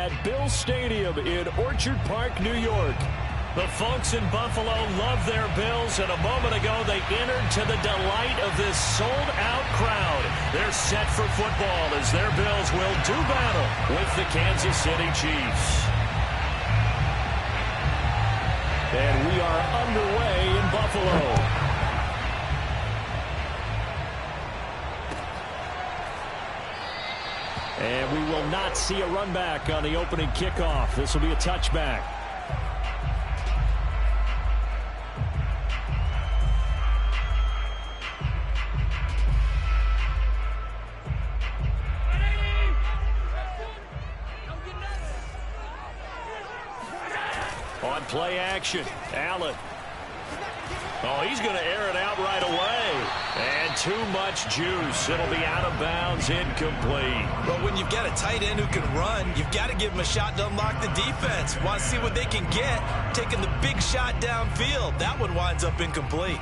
at Bill Stadium in Orchard Park, New York. The folks in Buffalo love their Bills, and a moment ago they entered to the delight of this sold-out crowd. They're set for football as their Bills will do battle with the Kansas City Chiefs. And we are underway in Buffalo. And we will not see a run back on the opening kickoff. This will be a touchback. On play action, Allen. Oh, he's going to air it out right away. And too much juice. It'll be out of bounds, incomplete. But when you've got a tight end who can run, you've got to give him a shot to unlock the defense. Want to see what they can get, taking the big shot downfield. That one winds up incomplete.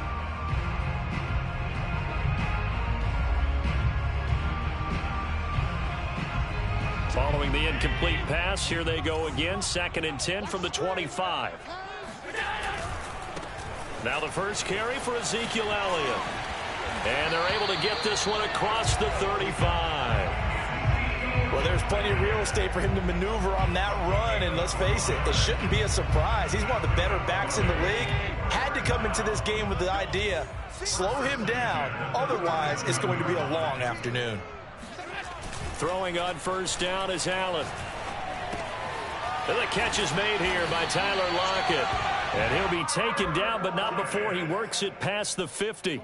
Following the incomplete pass, here they go again. 2nd and 10 from the 25. Now the first carry for Ezekiel Elliott. And they're able to get this one across the 35. Well, there's plenty of real estate for him to maneuver on that run. And let's face it, it shouldn't be a surprise. He's one of the better backs in the league. Had to come into this game with the idea, slow him down. Otherwise, it's going to be a long afternoon. Throwing on first down is Allen. And the catch is made here by Tyler Lockett. And he'll be taken down, but not before he works it past the 50.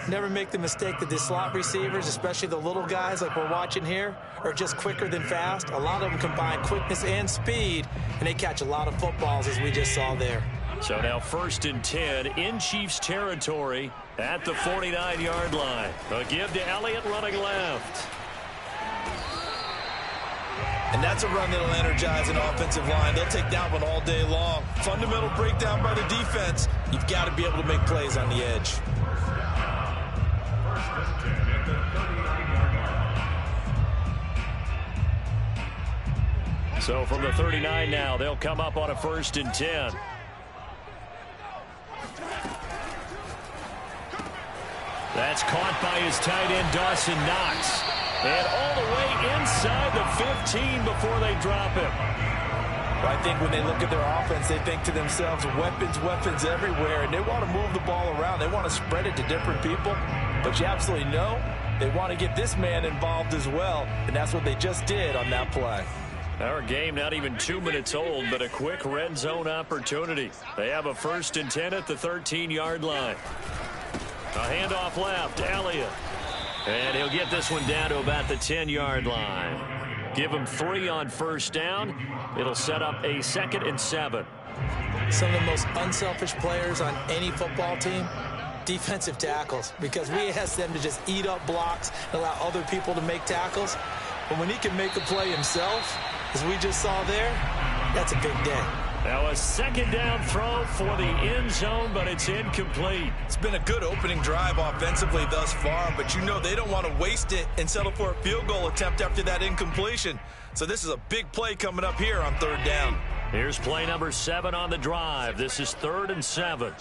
Never make the mistake that the slot receivers, especially the little guys like we're watching here, are just quicker than fast. A lot of them combine quickness and speed, and they catch a lot of footballs, as we just saw there. So now 1st and 10 in Chiefs territory at the 49-yard line. A give to Elliott running left. And that's a run that'll energize an offensive line. They'll take that one all day long. Fundamental breakdown by the defense. You've got to be able to make plays on the edge. So from the 39 now, they'll come up on a 1st and 10. That's caught by his tight end, Dawson Knox. And all the way inside the 15 before they drop him. Well, I think when they look at their offense, they think to themselves, weapons, weapons everywhere. And they want to move the ball around. They want to spread it to different people. But you absolutely know they want to get this man involved as well. And that's what they just did on that play. Our game not even 2 minutes old, but a quick red zone opportunity. They have a 1st and 10 at the 13-yard line. A handoff left, Elliott. And he'll get this one down to about the 10-yard line. Give him 3 on first down. It'll set up a 2nd and 7. Some of the most unselfish players on any football team, defensive tackles, because we ask them to just eat up blocks and allow other people to make tackles. But when he can make a play himself, as we just saw there, that's a big day. Now a 2nd down throw for the end zone, but it's incomplete. It's been a good opening drive offensively thus far, but you know they don't want to waste it and settle for a field goal attempt after that incompletion. So this is a big play coming up here on 3rd down. Here's play number 7 on the drive. This is 3rd and 7.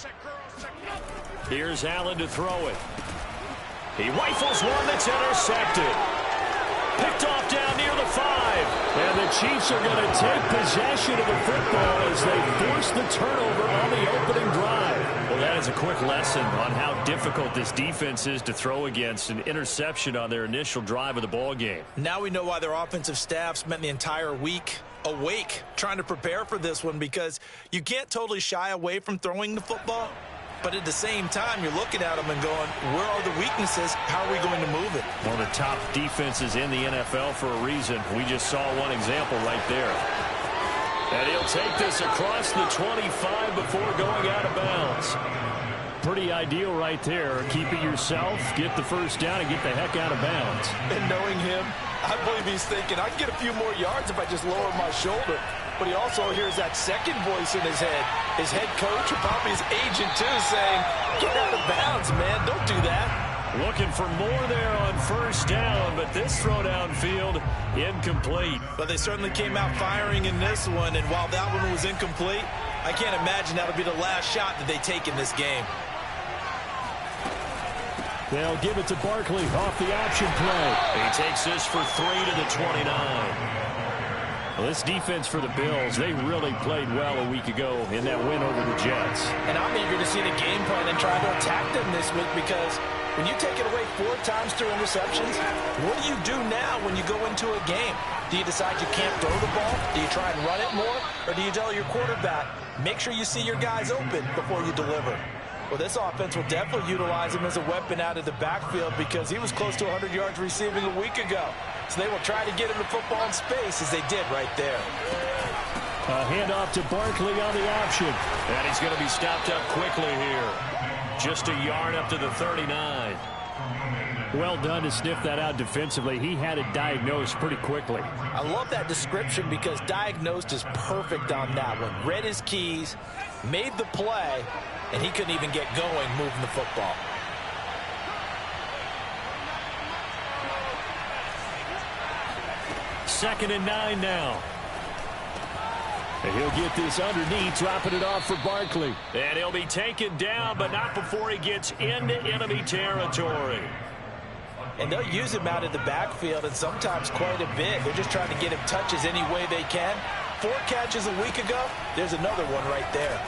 Here's Allen to throw it. He rifles one that's intercepted. Picked off down near the 5. And the Chiefs are going to take possession of the football as they force the turnover on the opening drive. Well, that is a quick lesson on how difficult this defense is to throw against. An interception on their initial drive of the ball game. Now we know why their offensive staff spent the entire week awake trying to prepare for this one, because you can't totally shy away from throwing the football. But at the same time, you're looking at them and going, where are the weaknesses? How are we going to move it? One of the top defenses in the NFL for a reason. We just saw one example right there. And he'll take this across the 25 before going out of bounds. Pretty ideal right there. Keep it yourself, get the first down, and get the heck out of bounds. And knowing him, I believe he's thinking, I can get a few more yards if I just lower my shoulder. But he also hears that second voice in his head. His head coach, or probably his agent too, saying, get out of bounds, man. Don't do that. Looking for more there on first down, but this throw downfield incomplete. But they certainly came out firing in this one, and while that one was incomplete, I can't imagine that'll be the last shot that they take in this game. They'll give it to Barkley off the option play. He takes this for 3 to the 29. Well, this defense for the Bills, they really played well a week ago in that win over the Jets. And I'm eager to see the game plan and try to attack them this week, because when you take it away 4 times through interceptions, what do you do now when you go into a game? Do you decide you can't throw the ball? Do you try and run it more? Or do you tell your quarterback, make sure you see your guys open before you deliver? Well, this offense will definitely utilize him as a weapon out of the backfield, because he was close to 100 yards receiving a week ago. So they will try to get him the football in space, as they did right there. A handoff to Barkley on the option. And he's going to be stopped up quickly here. Just a yard up to the 39. Well done to sniff that out defensively. He had it diagnosed pretty quickly. I love that description, because diagnosed is perfect on that one. Read his keys, made the play, and he couldn't even get going moving the football. Second and 9 now. And he'll get this underneath, dropping it off for Barkley. And he'll be taken down, but not before he gets into enemy territory. And they'll use him out of the backfield, and sometimes quite a bit. They're just trying to get him touches any way they can. 4 catches a week ago. There's another one right there.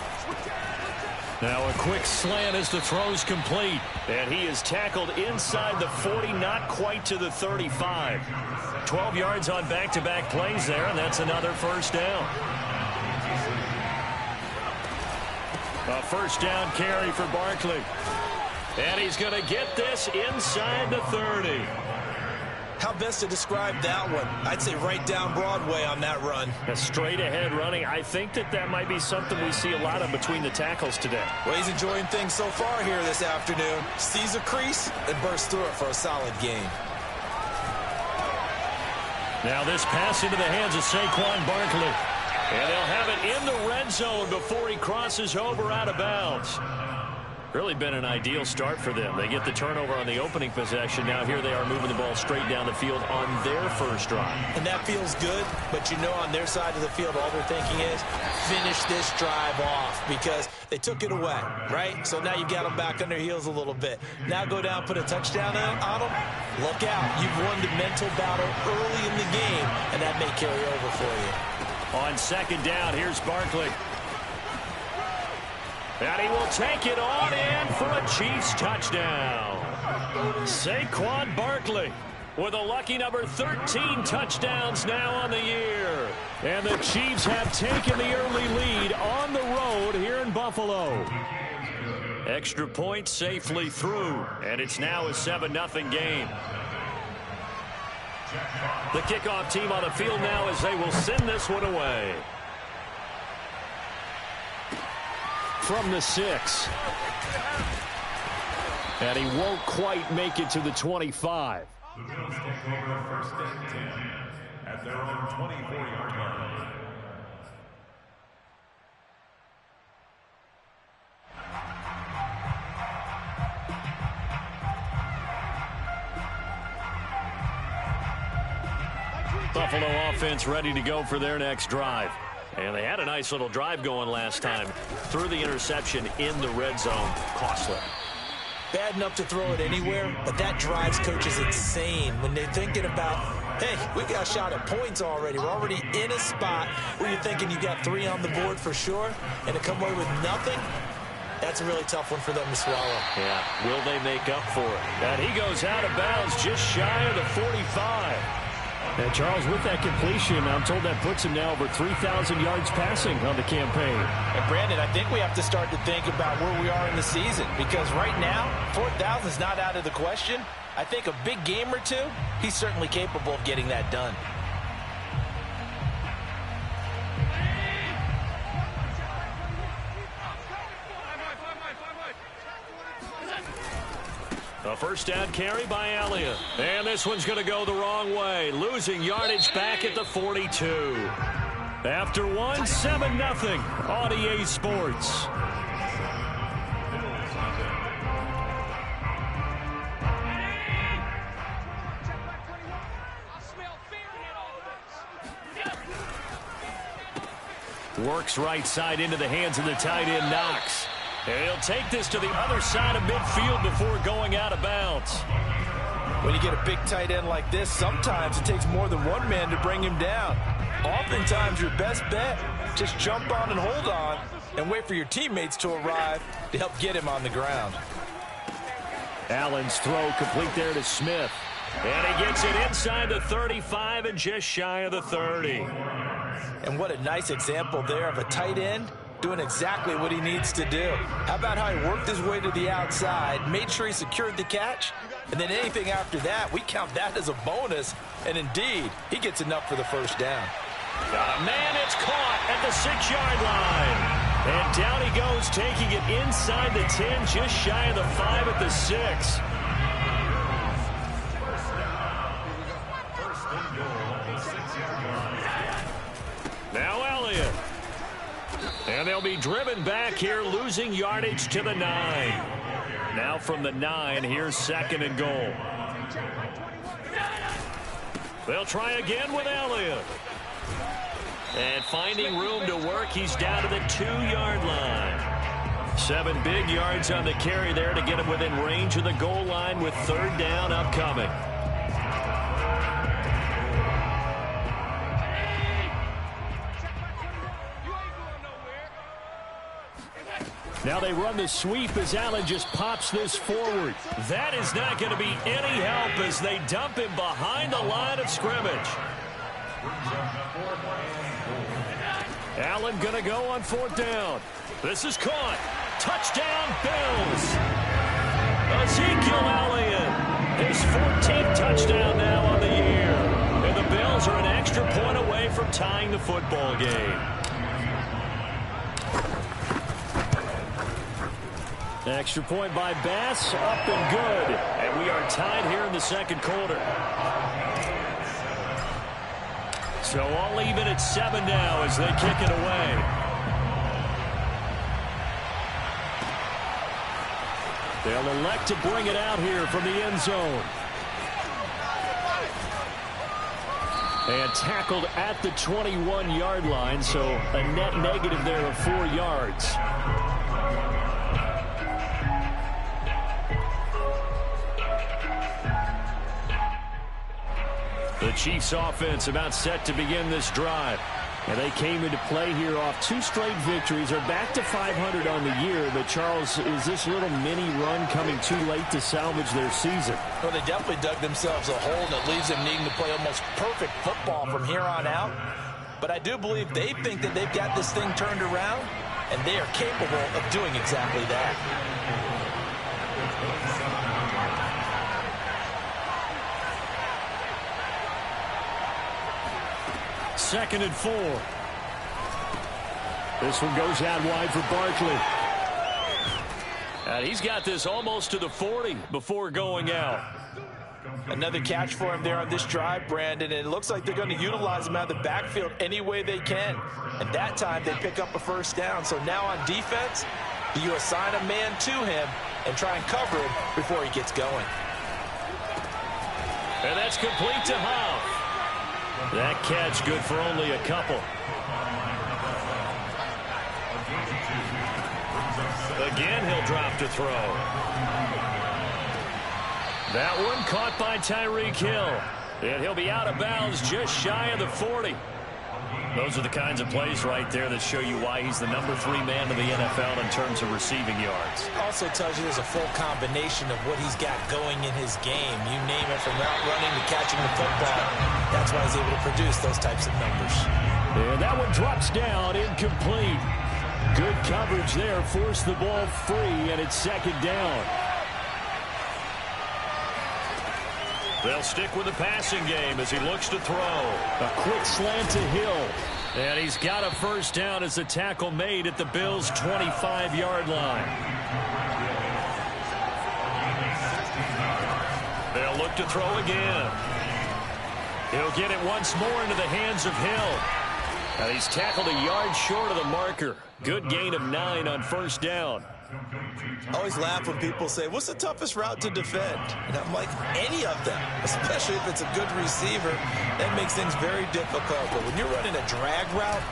Now a quick slant as the throw's complete. And he is tackled inside the 40, not quite to the 35. 12 yards on back-to-back plays there, and that's another first down. A first down carry for Barkley. And he's going to get this inside the 30. How best to describe that one? I'd say right down Broadway on that run. A straight-ahead running. I think that might be something we see a lot of between the tackles today. Well, he's enjoying things so far here this afternoon. Sees a crease and bursts through it for a solid game. Now this pass into the hands of Saquon Barkley. And they'll have it in the red zone before he crosses over out of bounds. Really been an ideal start for them. They get the turnover on the opening possession. Now here they are moving the ball straight down the field on their first drive. And that feels good, but you know on their side of the field all they're thinking is finish this drive off, because they took it away, right? So now you got them back on their heels a little bit. Now go down, put a touchdown on them. Look out. You've won the mental battle early in the game, and that may carry over for you. On second down, here's Barkley. And he will take it on in for a Chiefs touchdown. Saquon Barkley with a lucky number 13 touchdowns now on the year. And the Chiefs have taken the early lead on the road here in Buffalo. Extra point safely through, and it's now a 7-0 game. The kickoff team on the field now as they will send this one away. From the 6. And he won't quite make it to the 25. The Bills take over first and 10 at their own 24-yard line. Buffalo offense ready to go for their next drive. And they had a nice little drive going last time. Threw the interception in the red zone. Costly. Bad enough to throw it anywhere, but that drives coaches insane when they're thinking about, hey, we got a shot at points already. We're already in a spot where you're thinking you got 3 on the board for sure, and to come away with nothing, that's a really tough one for them to swallow. Yeah, will they make up for it? And he goes out of bounds just shy of the 45. And Charles, with that completion, I'm told that puts him now over 3,000 yards passing on the campaign. And Brandon, I think we have to start to think about where we are in the season, because right now, 4,000 is not out of the question. I think a big game or two, he's certainly capable of getting that done. A first down carry by Elliott. And this one's going to go the wrong way. Losing yardage back at the 42. After one, 7-0 on EA Sports. Works right side into the hands of the tight end, Knox. And he'll take this to the other side of midfield before going out of bounds. When you get a big tight end like this, sometimes it takes more than one man to bring him down. Oftentimes, your best bet, just jump on and hold on and wait for your teammates to arrive to help get him on the ground. Allen's throw complete there to Smith. And he gets it inside the 35 and just shy of the 30. And what a nice example there of a tight end doing exactly what he needs to do. How about how he worked his way to the outside, made sure he secured the catch, and then anything after that, we count that as a bonus. And indeed, he gets enough for the first down. Got a man, it's caught at the 6-yard line. And down he goes, taking it inside the 10, just shy of the 5 at the 6. Now Elliott. And they'll be driven back here, losing yardage to the 9. Now from the 9, here's 2nd and goal. They'll try again with Elliott. And finding room to work, he's down to the 2-yard line. 7 big yards on the carry there to get him within range of the goal line with 3rd down upcoming. Now they run the sweep as Allen just pops this forward. That is not going to be any help as they dump him behind the line of scrimmage. Allen going to go on 4th down. This is caught. Touchdown, Bills. Ezekiel Elliott, his 14th touchdown now on the year. And the Bills are an extra point away from tying the football game. Extra point by Bass, up and good. And we are tied here in the 2nd quarter. So all even at 7 now as they kick it away. They'll elect to bring it out here from the end zone. And tackled at the 21-yard line, so a net negative there of 4 yards. The Chiefs offense about set to begin this drive. And they came into play here off 2 straight victories. They're back to 500 on the year. But, Charles, is this little mini run coming too late to salvage their season? Well, they definitely dug themselves a hole that leaves them needing to play almost perfect football from here on out. But I do believe they think that they've got this thing turned around, and they are capable of doing exactly that. 2nd and 4. This one goes out wide for Barkley. And he's got this almost to the 40 before going out. Another catch for him there on this drive, Brandon. And it looks like they're going to utilize him out of the backfield any way they can. And that time they pick up a first down. So now on defense, you assign a man to him and try and cover him before he gets going. And that's complete to Huff. That catch good for only a couple. Again, he'll drop to throw. That one caught by Tyreek Hill. And he'll be out of bounds just shy of the 40. Those are the kinds of plays right there that show you why he's the number 3 man in the NFL in terms of receiving yards. Also tells you there's a full combination of what he's got going in his game. You name it, from route running to catching the football. That's why he's able to produce those types of numbers. And that one drops down, incomplete. Good coverage there, forced the ball free, and it's 2nd down. They'll stick with the passing game as he looks to throw. A quick slant to Hill. And he's got a first down as the tackle made at the Bills' 25-yard line. They'll look to throw again. He'll get it once more into the hands of Hill. And he's tackled a yard short of the marker. Good gain of 9 on first down. I always laugh when people say, what's the toughest route to defend? And I'm like, any of them, especially if it's a good receiver. That makes things very difficult. But when you're running a drag route,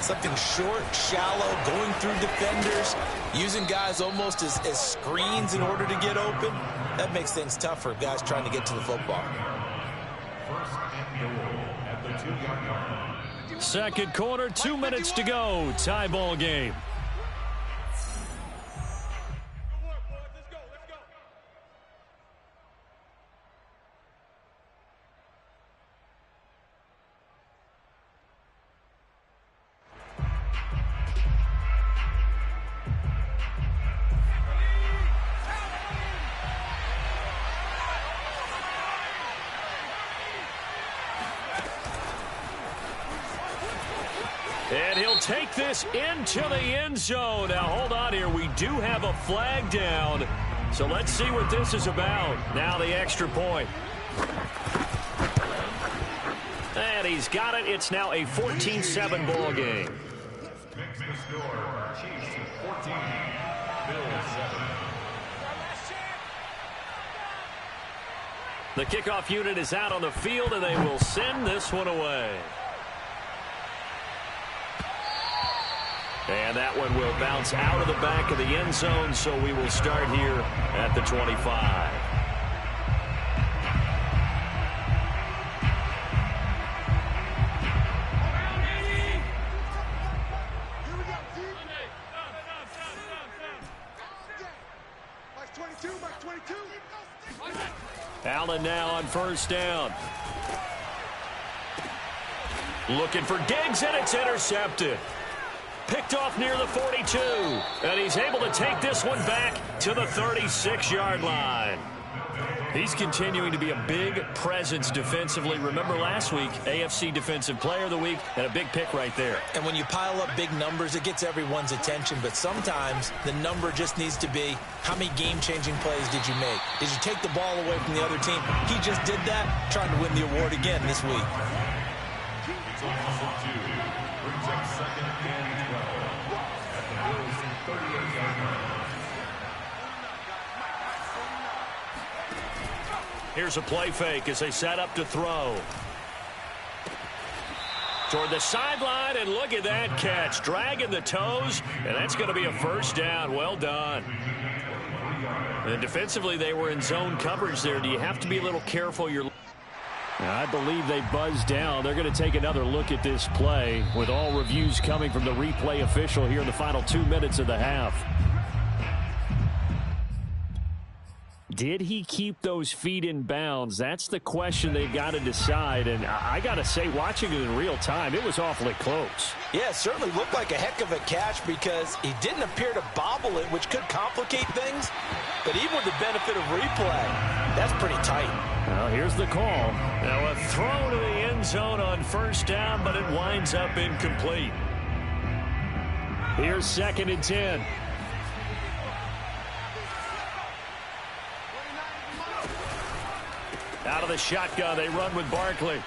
Something short, shallow, going through defenders, using guys almost as screens in order to get open. That makes things tough for guys trying to get to the football. First and goal at the 2-yard line. Second quarter, 2 minutes to go. Tie ball game. And he'll take this into the end zone. Now, hold on here. We do have a flag down. So let's see what this is about. Now the extra point. And he's got it. It's now a 14-7 ball game. Makes the score. Chiefs 14, Bills 7. The kickoff unit is out on the field, and they will send this one away. And that one will bounce out of the back of the end zone, so we will start here at the 25. Allen now on first down. Looking for Diggs, and it's intercepted. Picked off near the 42, and he's able to take this one back to the 36-yard line. He's continuing to be a big presence defensively. Remember last week, AFC Defensive Player of the Week, and a big pick right there. And when you pile up big numbers, it gets everyone's attention, but sometimes the number just needs to be, how many game-changing plays did you make? Did you take the ball away from the other team? He just did that, trying to win the award again this week. It's almost a 2. Brings up second and 12 at the Bills 38-yard line. Here's a play fake as they set up to throw. Toward the sideline, and look at that catch. Dragging the toes, and that's going to be a first down. Well done. And defensively, they were in zone coverage there. Do you have to be a little careful? I believe they buzzed down. They're going to take another look at this play with all reviews coming from the replay official here in the final 2 minutes of the half. Did he keep those feet in bounds? That's the question they've got to decide. And I got to say, watching it in real time, it was awfully close. Yeah, it certainly looked like a heck of a catch because he didn't appear to bobble it, which could complicate things. But even with the benefit of replay, that's pretty tight. Well, here's the call. Now a throw to the end zone on first down, but it winds up incomplete. Here's 2nd and 10. Out of the shotgun, they run with Barkley.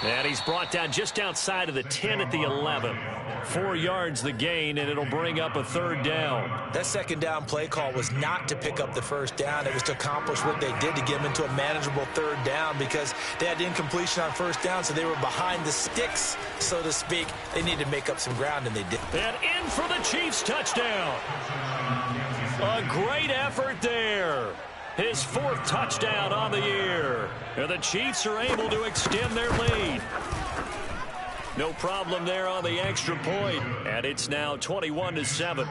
And he's brought down just outside of the 10 at the 11. 4 yards the gain, and it'll bring up a 3rd down. That 2nd down play call was not to pick up the 1st down. It was to accomplish what they did to get them into a manageable 3rd down because they had incompletion on 1st down, so they were behind the sticks, so to speak. They needed to make up some ground, and they did. And in for the Chiefs touchdown. A great effort there. His 4th touchdown on the year. And the Chiefs are able to extend their lead. No problem there on the extra point. And it's now 21-7.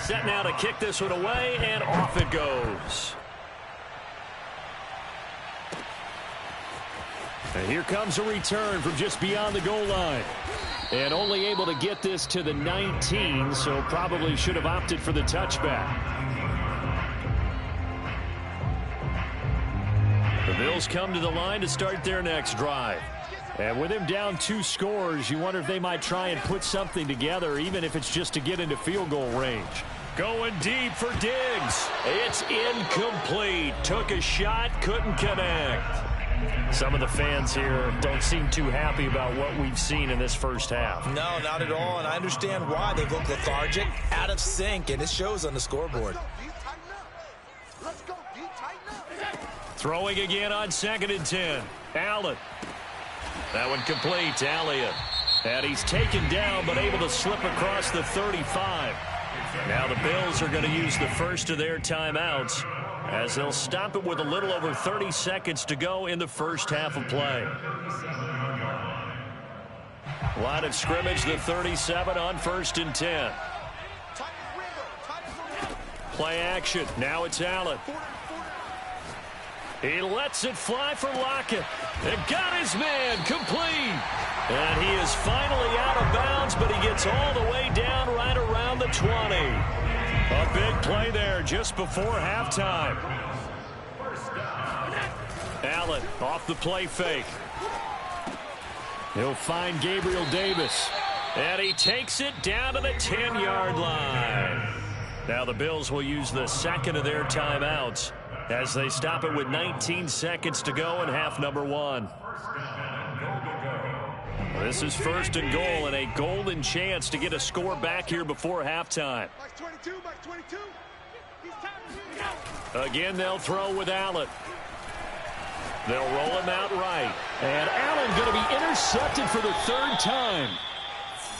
Set now to kick this one away, and off it goes. And here comes a return from just beyond the goal line. And only able to get this to the 19, so probably should have opted for the touchback. The Bills come to the line to start their next drive. And with him down 2 scores, you wonder if they might try and put something together, even if it's just to get into field goal range. Going deep for Diggs. It's incomplete. Took a shot, couldn't connect. Some of the fans here don't seem too happy about what we've seen in this first half. No, not at all, and I understand why. They've looked lethargic, out of sync, and it shows on the scoreboard. Throwing again on 2nd and 10. Allen. That one complete to Elliott. And he's taken down but able to slip across the 35. Now the Bills are going to use the first of their timeouts as they'll stop it with a little over 30 seconds to go in the first half of play. Line of scrimmage, the 37 on 1st and 10. Play action. Now it's Allen. He lets it fly for Lockett. And got his man complete. And he is finally out of bounds, but he gets all the way down right around the 20. A big play there just before halftime. Allen off the play fake. He'll find Gabriel Davis. And he takes it down to the 10-yard line. Now the Bills will use the second of their timeouts as they stop it with 19 seconds to go in half number 1. This is 1st and goal and a golden chance to get a score back here before halftime. Again, they'll throw with Allen. They'll roll him out right. And Allen going to be intercepted for the 3rd time.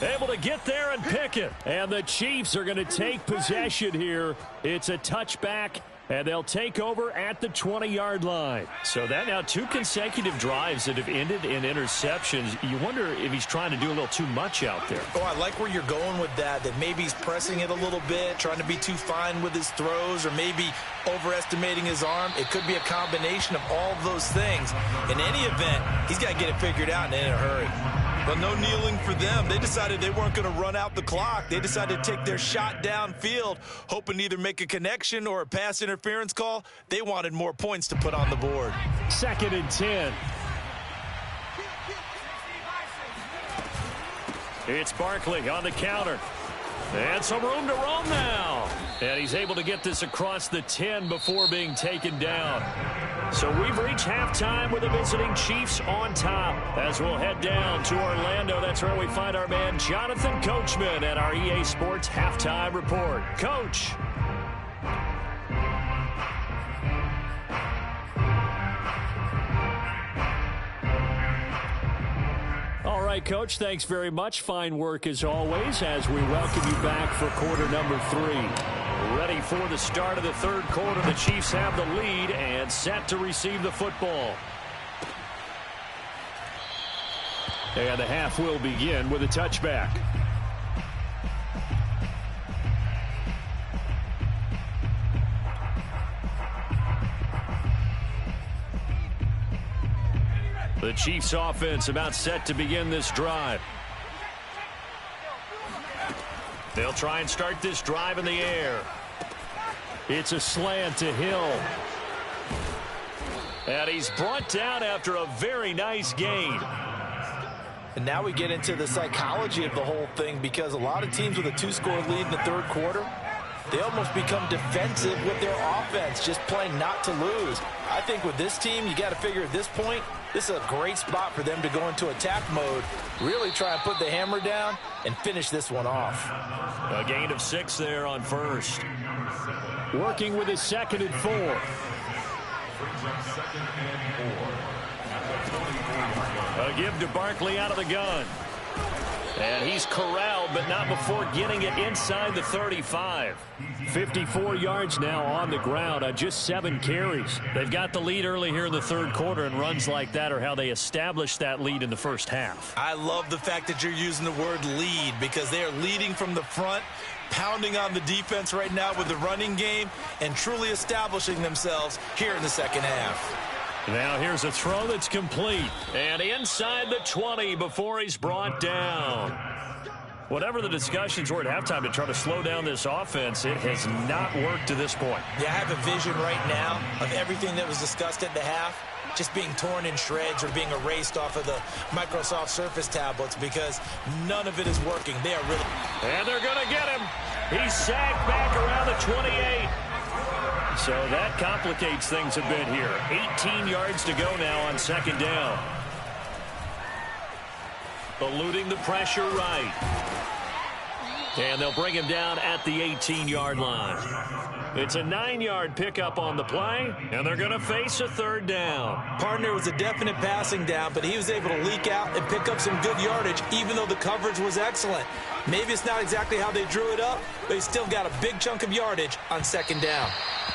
Able to get there and pick it. And the Chiefs are going to take possession here. It's a touchback, and they'll take over at the 20-yard line. So that now 2 consecutive drives that have ended in interceptions. You wonder if he's trying to do a little too much out there. Oh, I like where you're going with that maybe he's pressing it a little bit, trying to be too fine with his throws, or maybe overestimating his arm. It could be a combination of all of those things. In any event, he's got to get it figured out and in a hurry. But no kneeling for them. They decided they weren't going to run out the clock. They decided to take their shot downfield, hoping to either make a connection or a pass interference call. They wanted more points to put on the board. 2nd and 10. It's Barkley on the counter. And some room to roam now. And he's able to get this across the 10 before being taken down. So we've reached halftime with the visiting Chiefs on top. As we'll head down to Orlando, that's where we find our man Jonathan Coachman at our EA Sports Halftime Report. Coach. All right, Coach, thanks very much. Fine work as always as we welcome you back for quarter number 3. Ready for the start of the 3rd quarter. The Chiefs have the lead and set to receive the football. And the half will begin with a touchback. The Chiefs offense about set to begin this drive. They'll try and start this drive in the air. It's a slant to Hill. And he's brought down after a very nice gain. And now we get into the psychology of the whole thing, because a lot of teams with a 2-score lead in the 3rd quarter, they almost become defensive with their offense, just playing not to lose. I think with this team, you got to figure at this point, this is a great spot for them to go into attack mode, really try and put the hammer down and finish this one off. A gain of 6 there on 1st. Working with his 2nd and 4. A give to Barkley out of the gun. And he's corralled, but not before getting it inside the 35. 54 yards now on the ground on just 7 carries. They've got the lead early here in the 3rd quarter, and runs like that are how they established that lead in the first half. I love the fact that you're using the word lead, because they are leading from the front, pounding on the defense right now with the running game, and truly establishing themselves here in the 2nd half. Now here's a throw that's complete. And inside the 20 before he's brought down. Whatever the discussions were at halftime to try to slow down this offense, it has not worked to this point. Yeah, I have a vision right now of everything that was discussed at the half just being torn in shreds or being erased off of the Microsoft Surface tablets, because none of it is working. They are really... And they're going to get him. He's sacked back around the 28. So that complicates things a bit here. 18 yards to go now on 2nd down. Eluding the pressure right. And they'll bring him down at the 18-yard line. It's a 9-yard pickup on the play, and they're going to face a third down. Partner was a definite passing down, but he was able to leak out and pick up some good yardage, even though the coverage was excellent. Maybe it's not exactly how they drew it up, but he still got a big chunk of yardage on second down.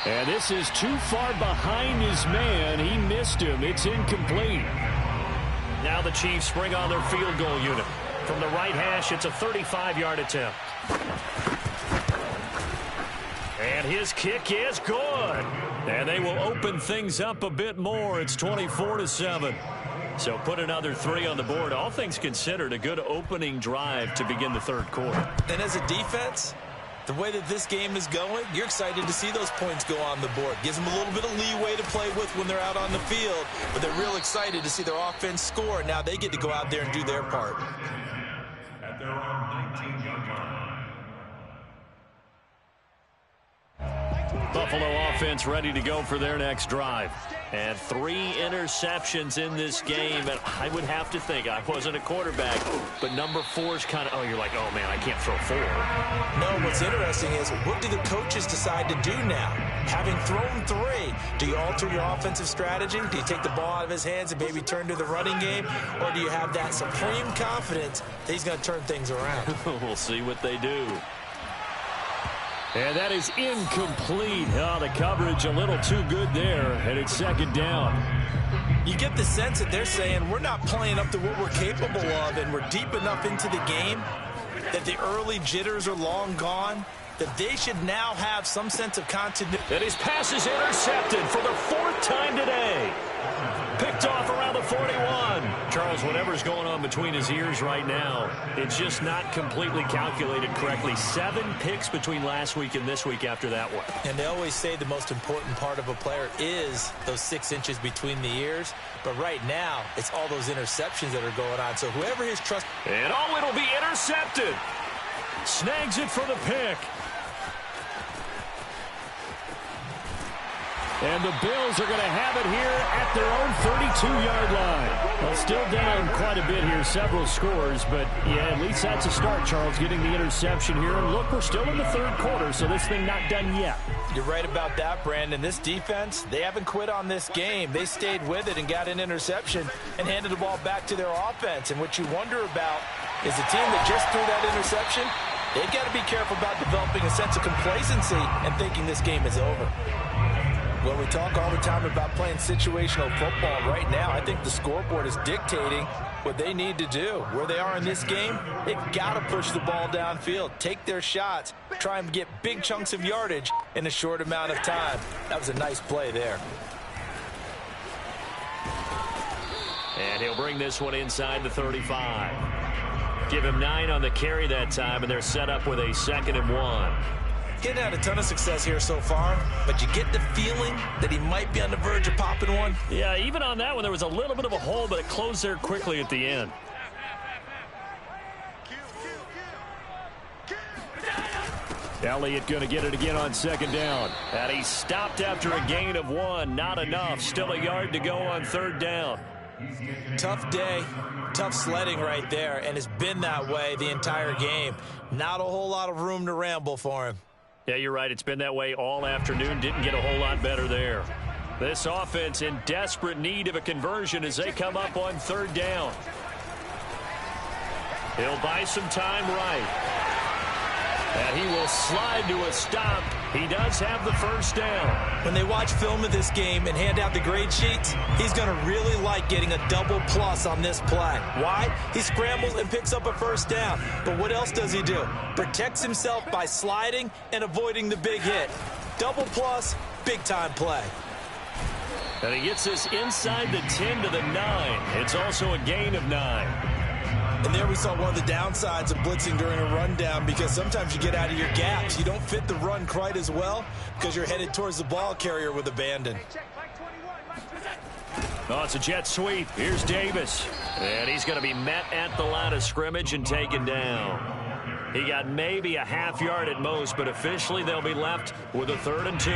And this is too far behind his man. He missed him. It's incomplete. Now the Chiefs bring on their field goal unit. From the right hash, it's a 35-yard attempt. And his kick is good. And they will open things up a bit more. It's 24-7. So put another 3 on the board. All things considered, a good opening drive to begin the third quarter. And as a defense, the way that this game is going, you're excited to see those points go on the board. Gives them a little bit of leeway to play with when they're out on the field. But they're real excited to see their offense score. Now they get to go out there and do their part. At their own 19-yard line. Buffalo offense ready to go for their next drive. And 3 interceptions in this game. And I would have to think, I wasn't a quarterback, but number 4 is kind of, oh, you're like, oh, man, I can't throw 4. No, what's interesting is, what do the coaches decide to do now? Having thrown 3, do you alter your offensive strategy? Do you take the ball out of his hands and maybe turn to the running game? Or do you have that supreme confidence that he's going to turn things around? We'll see what they do. And that is incomplete. Oh, the coverage a little too good there, and it's second down. You get the sense that they're saying we're not playing up to what we're capable of, and we're deep enough into the game that the early jitters are long gone, that they should now have some sense of continuity. And his pass is intercepted for the 4th time today. Picked off around the 41. Charles, whatever's going on between his ears right now, it's just not completely calculated correctly. 7 picks between last week and this week after that one. And they always say the most important part of a player is those 6 inches between the ears. But right now, it's all those interceptions that are going on. So whoever his trust... And oh, it'll be intercepted. Snags it for the pick. And the Bills are going to have it here at their own 32-yard line. Well, still down quite a bit here, several scores, but yeah, at least that's a start, Charles, getting the interception here. And look, we're still in the third quarter, so this thing not done yet. You're right about that, Brandon. This defense, they haven't quit on this game. They stayed with it and got an interception and handed the ball back to their offense. And what you wonder about is the team that just threw that interception, they've got to be careful about developing a sense of complacency and thinking this game is over. Well, we talk all the time about playing situational football. Right now, I think the scoreboard is dictating what they need to do. Where they are in this game, they've got to push the ball downfield, take their shots, try and get big chunks of yardage in a short amount of time. That was a nice play there. And he'll bring this one inside the 35. Give him 9 on the carry that time, and they're set up with a 2nd and 1. Getting had a ton of success here so far, but you get the feeling that he might be on the verge of popping one. Yeah, even on that one, there was a little bit of a hole, but it closed there quickly at the end. Elliott going to get it again on 2nd down. And he stopped after a gain of 1. Not enough. Still a yard to go on 3rd down. Tough day, tough sledding right there, and it's been that way the entire game. Not a whole lot of room to ramble for him. Yeah, you're right. It's been that way all afternoon. Didn't get a whole lot better there. This offense in desperate need of a conversion as they come up on 3rd down. He'll buy some time right. And he will slide to a stop. He does have the 1st down. When they watch film of this game and hand out the grade sheets, he's going to really like getting a double plus on this play. Why? He scrambles and picks up a 1st down. But what else does he do? Protects himself by sliding and avoiding the big hit. Double plus, big-time play. And he gets this inside the 10 to the 9. It's also a gain of 9. And there we saw one of the downsides of blitzing during a rundown, because sometimes you get out of your gaps. You don't fit the run quite as well because you're headed towards the ball carrier with abandon. Oh, it's a jet sweep. Here's Davis. And he's going to be met at the line of scrimmage and taken down. He got maybe a half yard at most, but officially they'll be left with a 3rd and 2.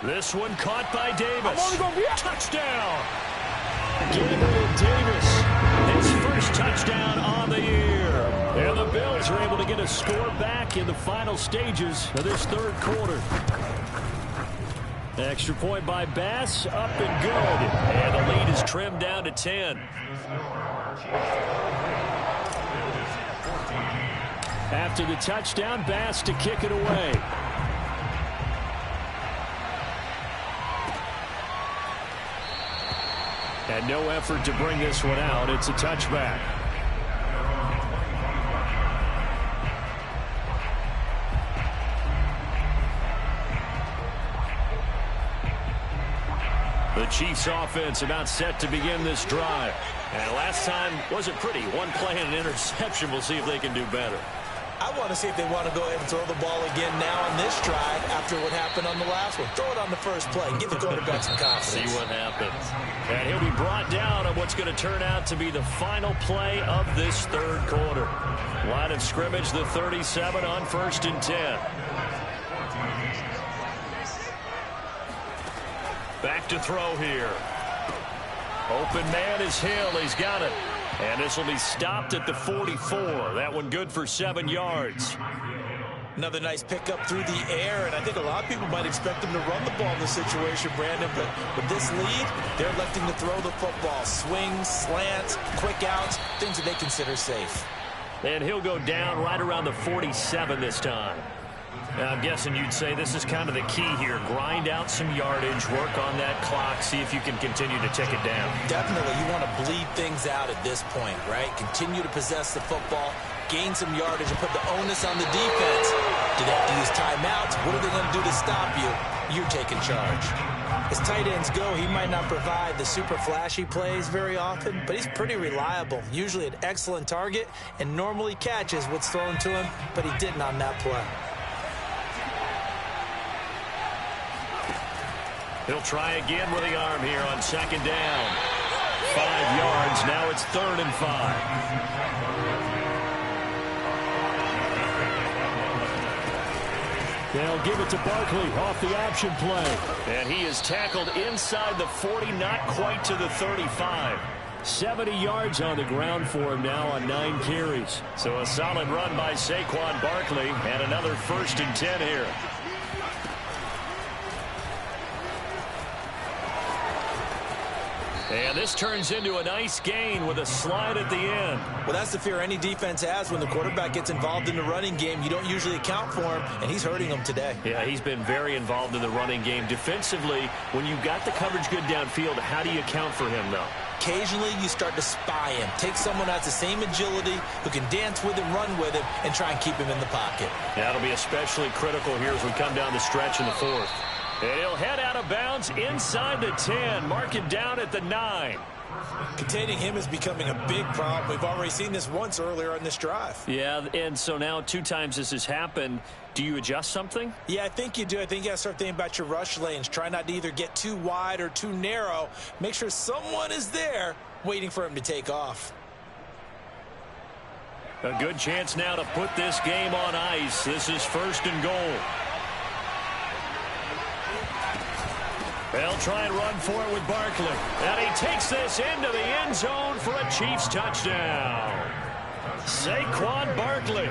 This one caught by Davis. Touchdown. Gabriel Davis, his first touchdown on the year. And the Bills are able to get a score back in the final stages of this third quarter. Extra point by Bass, up and good. And the lead is trimmed down to 10. After the touchdown, Bass to kick it away. And no effort to bring this one out. It's a touchback. The Chiefs offense about set to begin this drive. And last time wasn't pretty. One play and an interception. We'll see if they can do better. I want to see if they want to go ahead and throw the ball again now on this drive after what happened on the last one. Throw it on the first play. Give the quarterback some confidence. See what happens. And he'll be brought down on what's going to turn out to be the final play of this third quarter. Line of scrimmage, the 37 on 1st and 10. Back to throw here. Open man is Hill. He's got it. And this will be stopped at the 44. That one good for 7 yards. Another nice pickup through the air, and I think a lot of people might expect him to run the ball in this situation, Brandon, but with this lead, they're electing to throw the football. Swings, slants, quick outs, things that they consider safe. And he'll go down right around the 47 this time. Now, I'm guessing you'd say this is kind of the key here. Grind out some yardage, work on that clock, see if you can continue to tick it down. Definitely. You want to bleed things out at this point, right? Continue to possess the football, gain some yardage, and put the onus on the defense. Do they have to use timeouts? What are they going to do to stop you? You're taking charge. As tight ends go, he might not provide the super flashy plays very often, but he's pretty reliable. Usually an excellent target and normally catches what's thrown to him, but he didn't on that play. He'll try again with the arm here on 2nd down. 5 yards. Now it's 3rd and 5. They'll give it to Barkley off the option play. And he is tackled inside the 40, not quite to the 35. 70 yards on the ground for him now on 9 carries. So a solid run by Saquon Barkley and another 1st and 10 here. And this turns into a nice gain with a slide at the end. Well, that's the fear any defense has when the quarterback gets involved in the running game. You don't usually account for him, and he's hurting them today. Yeah, he's been very involved in the running game. Defensively, when you've got the coverage good downfield, how do you account for him, though? Occasionally, you start to spy him. Take someone who has the same agility, who can dance with him, run with him, and try and keep him in the pocket. That'll be especially critical here as we come down the stretch in the 4th. And he'll head out of bounds inside the 10. Mark it down at the 9. Containing him is becoming a big problem. We've already seen this once earlier on this drive. Yeah, and so now 2 times this has happened. Do you adjust something? Yeah, I think you do. I think you got to start thinking about your rush lanes. Try not to either get too wide or too narrow. Make sure someone is there waiting for him to take off. A good chance now to put this game on ice. This is 1st and goal. They'll try and run for it with Barkley. And he takes this into the end zone for a Chiefs touchdown. Saquon Barkley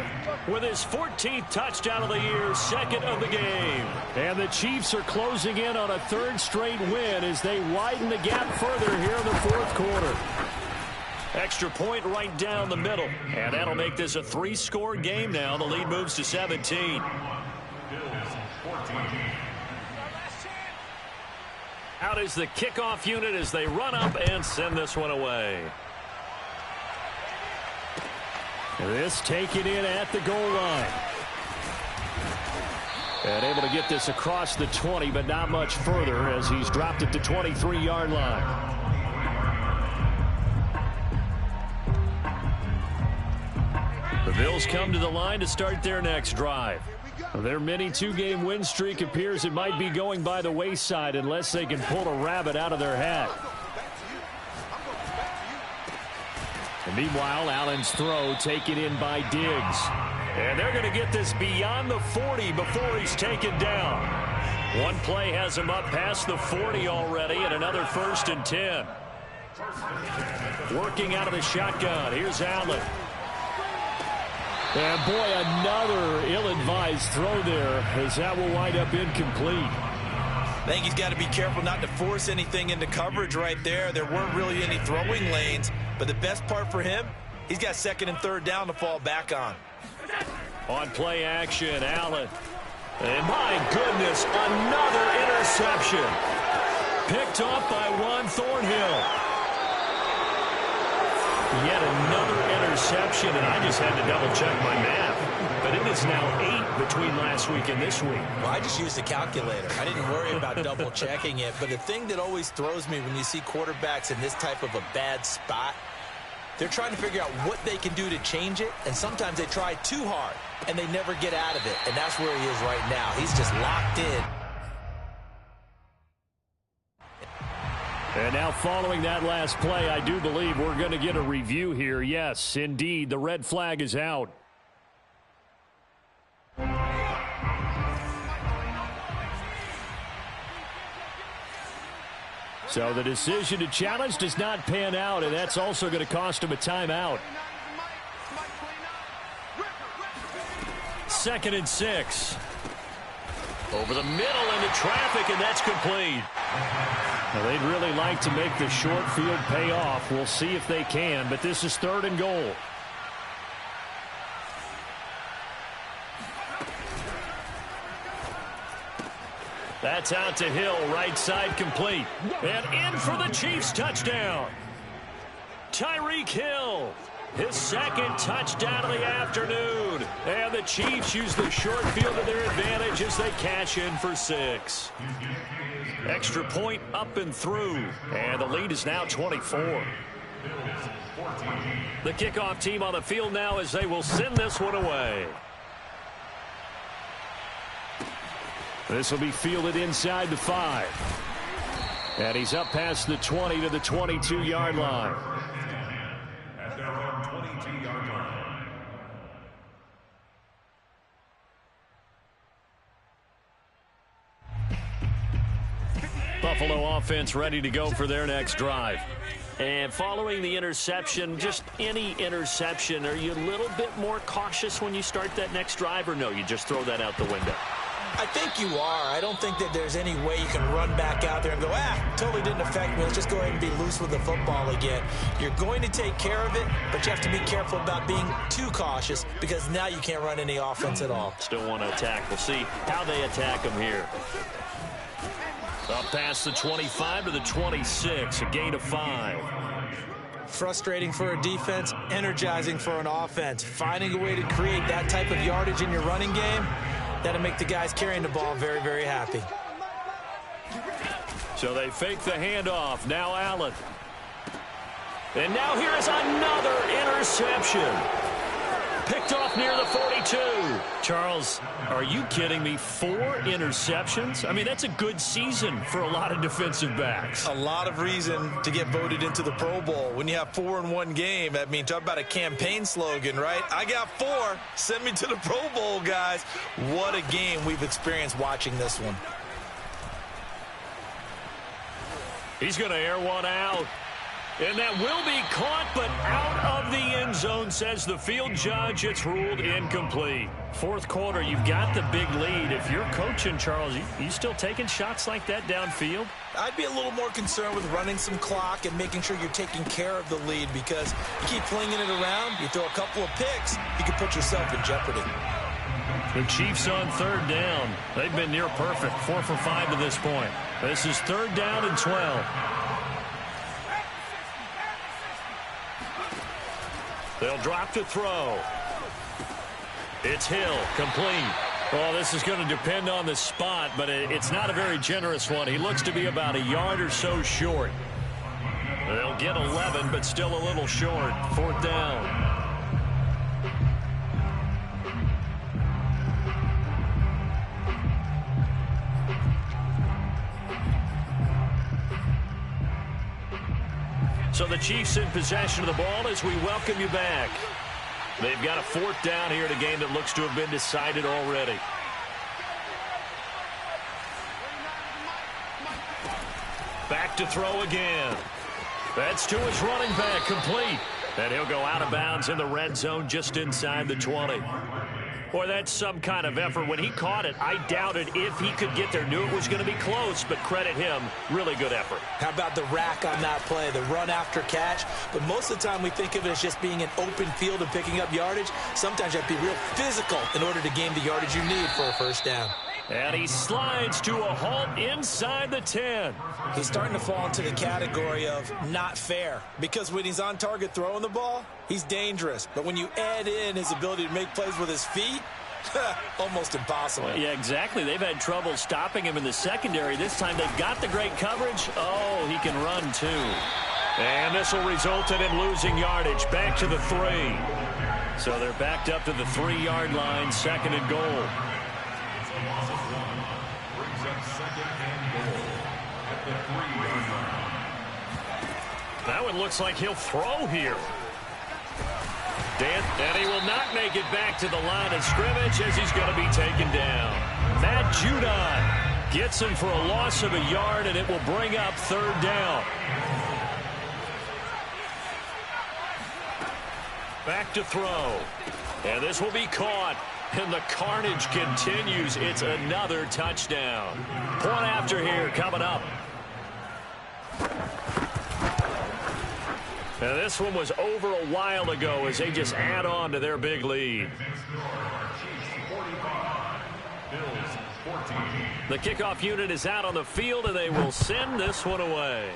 with his 14th touchdown of the year, 2nd of the game. And the Chiefs are closing in on a 3rd straight win as they widen the gap further here in the 4th quarter. Extra point right down the middle. And that'll make this a 3-score game now. The lead moves to 17. Out is the kickoff unit as they run up and send this one away. This taken in at the goal line. And able to get this across the 20, but not much further as he's dropped it to 23-yard line. The Bills come to the line to start their next drive. Their mini 2-game win streak appears it might be going by the wayside unless they can pull a rabbit out of their hat. And meanwhile, Allen's throw taken in by Diggs. And they're going to get this beyond the 40 before he's taken down. One play has him up past the 40 already and another 1st and 10. Working out of the shotgun. Here's Allen. And boy, another ill-advised throw there, as that will wind up incomplete. I think he's got to be careful not to force anything into coverage right there. There weren't really any throwing lanes, but the best part for him, he's got second and third down to fall back on. On play action, Allen. And my goodness, another interception. Picked off by Juan Thornhill. Yet another interception, and I just had to double-check my math. But it is now 8 between last week and this week. Well, I just used a calculator. I didn't worry about double-checking it. But the thing that always throws me when you see quarterbacks in this type of a bad spot, they're trying to figure out what they can do to change it, and sometimes they try too hard, and they never get out of it. And that's where he is right now. He's just locked in. And now following that last play, I do believe we're going to get a review here. Yes, indeed, the red flag is out. So the decision to challenge does not pan out, and that's also going to cost him a timeout. 2nd and 6. Over the middle into traffic, and that's complete. Now, they'd really like to make the short field pay off. We'll see if they can, but this is 3rd and goal. That's out to Hill, right side complete. And in for the Chiefs touchdown. Tyreek Hill, his 2nd touchdown of the afternoon. And the Chiefs use the short field to their advantage as they cash in for 6. Extra point up and through. And the lead is now 24. The kickoff team on the field now as they will send this one away. This will be fielded inside the 5. And he's up past the 20 to the 22-yard line. At their own 22-yard line. Buffalo offense ready to go for their next drive. And following the interception, just any interception, are you a little bit more cautious when you start that next drive, or no, you just throw that out the window? I think you are. I don't think that there's any way you can run back out there and go, totally didn't affect me. Let's just go ahead and be loose with the football again. You're going to take care of it, but you have to be careful about being too cautious because now you can't run any offense at all. Still want to attack. We'll see how they attack them here. Up past the 25 to the 26, a gain of 5. Frustrating for a defense, energizing for an offense. Finding a way to create that type of yardage in your running game, that'll make the guys carrying the ball very, very happy. So they fake the handoff. Now Allen. And now here is another interception. Picked off near the 42. Charles, are you kidding me? 4 interceptions? I mean, that's a good season for a lot of defensive backs. A lot of reason to get voted into the Pro Bowl. When you have 4 in one game, I mean, talk about a campaign slogan, right? I got 4. Send me to the Pro Bowl, guys. What a game we've experienced watching this one. He's going to air one out. And that will be caught, but out of the end zone, says the field judge. It's ruled incomplete. 4th quarter, you've got the big lead. If you're coaching, Charles, you still taking shots like that downfield? I'd be a little more concerned with running some clock and making sure you're taking care of the lead, because you keep flinging it around, you throw a couple of picks, you can put yourself in jeopardy. The Chiefs on 3rd down. They've been near perfect, 4 for 5 to this point. This is 3rd down and 12. They'll drop to throw. It's Hill, complete. Well, this is going to depend on the spot, but it's not a very generous one. He looks to be about a yard or so short. They'll get 11, but still a little short. 4th down. So the Chiefs in possession of the ball as we welcome you back. They've got a 4th down here in a game that looks to have been decided already. Back to throw again. That's to his running back, complete. And he'll go out of bounds in the red zone just inside the 20. Boy, that's some kind of effort. When he caught it, I doubted if he could get there. Knew it was going to be close, but credit him. Really good effort. How about the rack on that play, the run after catch? But most of the time we think of it as just being an open field and picking up yardage. Sometimes you have to be real physical in order to gain the yardage you need for a first down. And he slides to a halt inside the 10. He's starting to fall into the category of not fair, because when he's on target throwing the ball, he's dangerous. But when you add in his ability to make plays with his feet, almost impossible. Yeah, exactly. They've had trouble stopping him in the secondary. This time they've got the great coverage. Oh, he can run too. And this will result in him losing yardage. Back to the 3. So they're backed up to the 3-yard line, 2nd and goal. Brings up 2nd and goal at the 3-yard line. That one looks like he'll throw here. And he will not make it back to the line of scrimmage as he's going to be taken down. Matt Judon gets him for a loss of a yard, and it will bring up 3rd down. Back to throw. And this will be caught. And the carnage continues. It's another touchdown. Point after here coming up. And this one was over a while ago as they just add on to their big lead. The kickoff unit is out on the field, and they will send this one away.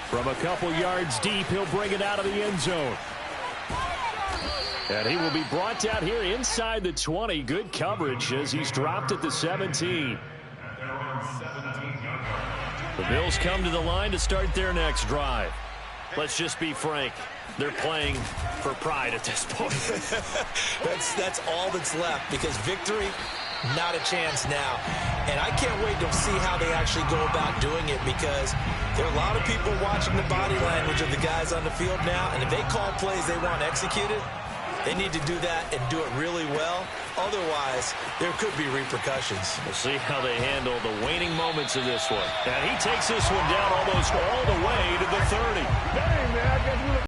From a couple yards deep, he'll bring it out of the end zone. And he will be brought down here inside the 20. Good coverage as he's dropped at the 17. The Bills come to the line to start their next drive. Let's just be frank. They're playing for pride at this point. That's all that's left, because victory, not a chance now. And I can't wait to see how they actually go about doing it, because there are a lot of people watching the body language of the guys on the field now, and if they call plays they want executed, they need to do that and do it really well. Otherwise, there could be repercussions. We'll see how they handle the waning moments of this one. And he takes this one down almost all the way to the 30.